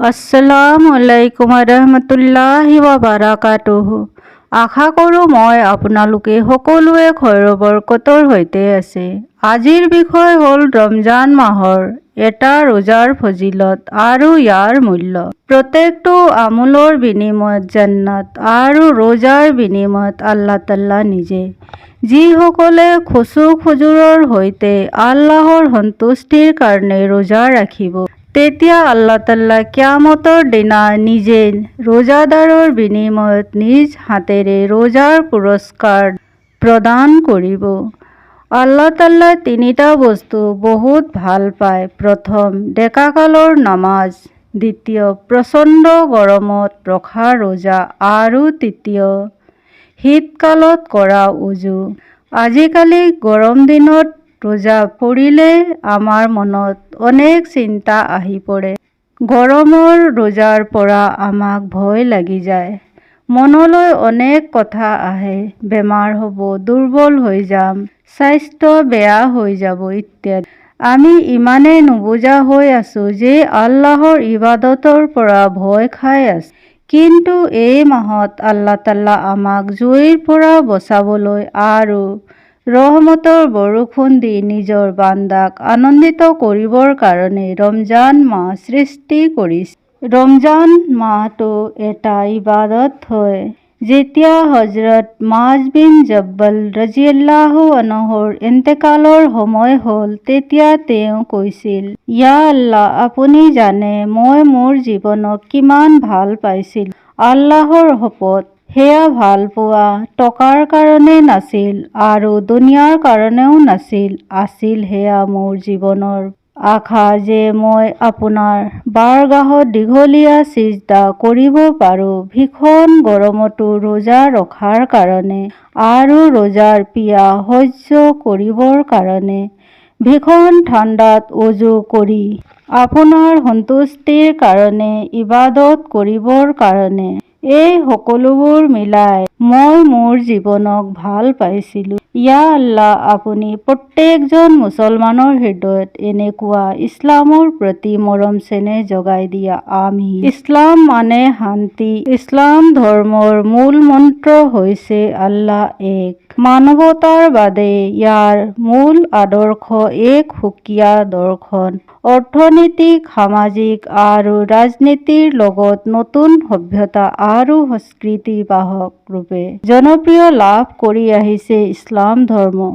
আসসালামু আলাইকুম ৰহমতুল্লাহি ওয়া বাৰাকাতুহু। আশা কৰোঁ মই আপোনালোকে সকলোৱে খৈৰ বৰকতৰ সৈতে আছে। আজিৰ বিষয় হ'ল ৰমজান মাহৰ এটা ৰোজাৰ ফজিলত আৰু ইয়াৰ মূল্য। প্ৰত্যেকটো আমলৰ বিনিময়ত জান্নাত আৰু ৰোজাৰ বিনিময়ত আল্লাহ তাআলা নিজে। যিসকলে খুচু খুজুৰৰ সৈতে আল্লাহৰ সন্তুষ্টিৰ কাৰণে ৰোজা ৰাখিব, তেতিয়া আল্লাহ তাআলা কিয়ামতৰ দিনা নিজে ৰোজাদাৰৰ বিনিময়ত নিজ হাতেৰে ৰোজাৰ পুৰস্কাৰ প্ৰদান কৰিব। আল্লাহ তাআলা তিনিটা বস্তু বহুত ভাল পায়। প্ৰথম, ডেকাকালৰ নামাজ; দ্বিতীয়, প্ৰচণ্ড গৰমত ৰখা ৰোজা; আৰু তৃতীয়, শীতকালত কৰা ওজু। আজিকালি গৰম দিনত ৰোজা পৰিলে আমাৰ মনত অনেক চিন্তা আহি পৰে। গৰমৰ ৰোজাৰ পৰা আমাক ভয় লাগি যায়। মনলৈ অনেক কথা আহে, বেমাৰ হ'ব, দুৰ্বল হৈ যাম, স্বাস্থ্য বেয়া হৈ যাব ইত্যাদি। আমি ইমানেই নুবুজা হৈ আছো যে আল্লাহৰ ইবাদতৰ পৰা ভয় খাই আছো। কিন্তু এই মাহত আল্লাহ তাআলা আমাক জুইৰ পৰা বচাবলৈ আৰু ৰহমতৰ বৰষুণ দি নিজৰ বান্দাক আনন্দিত কৰিবৰ কাৰণে ৰমজান মাহ সৃষ্টি কৰিছে। ৰমজান মাহটো এটা ইবাদত হয়। যেতিয়া হযৰত মুআজ বিন জবল ৰাদিয়াল্লাহু আনহুৰ ইন্তেকালৰ সময় হ'ল, তেতিয়া তেওঁ কৈছিল, ইয়া আল্লাহ, আপুনি জানে মই মোৰ জীৱনক কিমান ভাল পাইছিলোঁ। আল্লাহৰ শপত, সেয়া ভাল পোৱা টকাৰ কাৰণে নাছিল আৰু দুনিয়াৰ কাৰণেও নাছিল, আছিল সেয়া মোৰ জীৱনৰ আশা যে মই আপোনাৰ বাৰগাহত দীঘলীয়া সিজদা কৰিব পাৰোঁ, ভীষণ গৰমতো ৰোজা ৰখাৰ কাৰণে আৰু ৰোজাৰ পিয়াহ সহ্য কৰিবৰ কাৰণে, ভীষণ ঠাণ্ডাত ওজু কৰি আপোনাৰ সন্তুষ্টিৰ কাৰণে ইবাদত কৰিবৰ কাৰণে। এই সকলোবোৰ মিলাই মই মোৰ জীৱনক ভাল পাইছিলোঁ। ইয়া আল্লাহ, আপুনি প্ৰত্যেকজন মুছলমানৰ হৃদয়ত এনেকুৱা ইছলামৰ প্ৰতি মৰম চেনেহ জগাই দিয়া, আমিন। ইছলাম মানে শান্তি। ইছলাম ধৰ্মৰ মূল মন্ত্ৰ হৈছে আল্লাহ এক। মানৱতাৰ বাদে ইয়াৰ মূল আদৰ্শ এক সুকীয়া দৰ্শন। অৰ্থনৈতিক, সামাজিক আৰু ৰাজনীতিৰ লগত নতুন সভ্যতা আৰু সংস্কৃতি বাহক ৰূপে জনপ্ৰিয় লাভ কৰি আহিছে ইছলাম ধৰ্ম।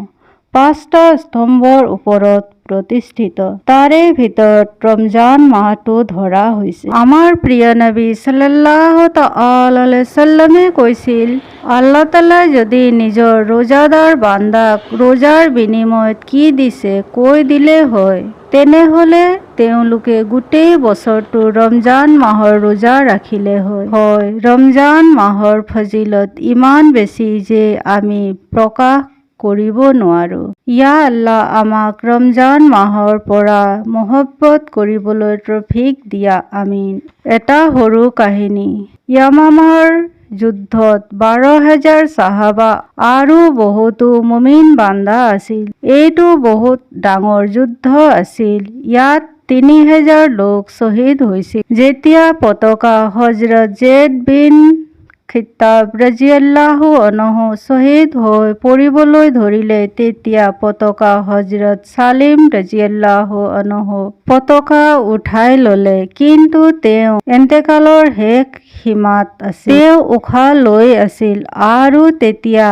5টা স্তম্ভৰ ওপৰত প্ৰতিষ্ঠিত। তাৰে ভিতৰত ৰমজান মাহটো ধৰা হৈছে। আমাৰ প্ৰিয় নবী সাল্লাল্লাহু তাআলা আলাইহি সাল্লামে কৈছিল, আল্লাহ তাআলাই যদি নিজৰ ৰোজাদাৰ বান্দাক ৰোজাৰ বিনিময়ত কি দিছে কৈ দিলে হয়, তেনেহলে তেওঁলোকে গোটেই বছৰটো ৰমজান মাহৰ ৰোজা ৰাখিলে হয়। ৰমজান মাহৰ ফজিলত ইমান বেছি যে আমি প্ৰকাশ কৰিব নোৱাৰো। ইয়া আল্লাহ, আমাক ৰমজান মাহৰ পৰা মহব্বত কৰিবলৈ তৌফিক দিয়া, আমিন। এটা সৰু কাহিনী। ইয়ামামাৰ যুদ্ধত 12,000 সাহাবা আৰু বহুতো মুমিন বান্দা আছিল। এইটো বহুত ডাঙৰ যুদ্ধ আছিল। ইয়াত 3,000 লোক শ্বহীদ হৈছিল। যেতিয়া পতাকা হযৰত জেদ বিন খিত্তাব ৰাদিয়াল্লাহু আনহু শ্বহীদ হৈ পৰিবলৈ ধৰিলে, তেতিয়া পতাকা হযৰত ছালিম ৰাদিয়াল্লাহু আনহু পতাকা উঠাই ল'লে। কিন্তু তেওঁ ইন্তেকালৰ শেষ সীমাত আছিল। তেওঁ উশাহ লৈ আছিল আৰু তেতিয়া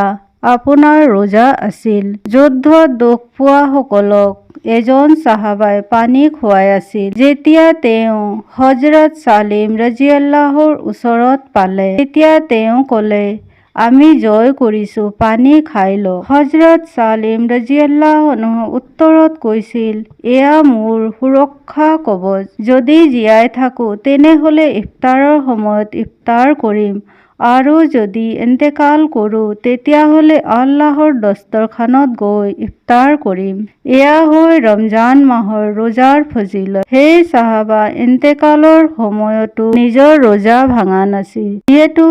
আপোনাৰ ৰোজা আছিল। যুদ্ধত দুখ পোৱা সকলক এজন সাহাবাই পানী খুৱাই আছিল। যেতিয়া তেওঁ হযৰত ছালিম ৰাদিয়াল্লাহুৰ ওচৰত পালে, তেতিয়া তেওঁ ক'লে, আমি জয় কৰিছো, পানী খাই লওক। হযৰত ছালিম ৰাদিয়াল্লাহু আনহু উত্তৰত কৈছিল, এয়া মোৰ সুৰক্ষা কৱচ। যদি জীয়াই থাকো তেনেহলে ইফতাৰৰ সময়ত ইফতাৰ কৰিম আৰু যদি ইন্তেকাল কৰো তেতিয়াহলে আল্লাহৰ দস্তৰখানত গৈ ইফতাৰ কৰিম। এয়া হয় ৰমজান মাহৰ ৰোজাৰ ফজিলত। সেই সাহাবা ইন্তেকালৰ সময়তো নিজৰ ৰোজা ভাঙা নাছিল। যিহেতু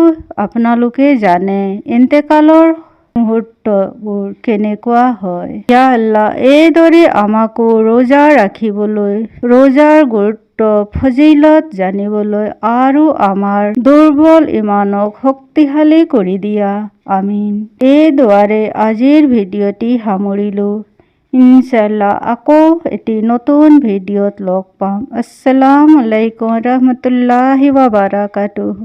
আপোনালোকে জানে, ইন্তেকালৰ মুহূৰ্তবোৰ কেনেকুৱা হয়। ইয়া আল্লাহ, এইদৰে আমাকো ৰোজা ৰাখিবলৈ, ৰোজাৰ গুৰুত্ব, ফজিলত জানিবলৈ আৰু আমাৰ দুৰ্বল ইমানক শক্তিশালী কৰি দিয়া। আমিন। এই দুৱাৰে আজিৰ ভিডিঅ'টি সামৰিলোঁ। ইনশাআল্লাহ আকৌ এটি নতুন ভিডিঅ'ত লগ পাম। আসসালামু আলাইকুম ওয়া ৰাহমাতুল্লাহি ওয়া বাৰাকাতুহু।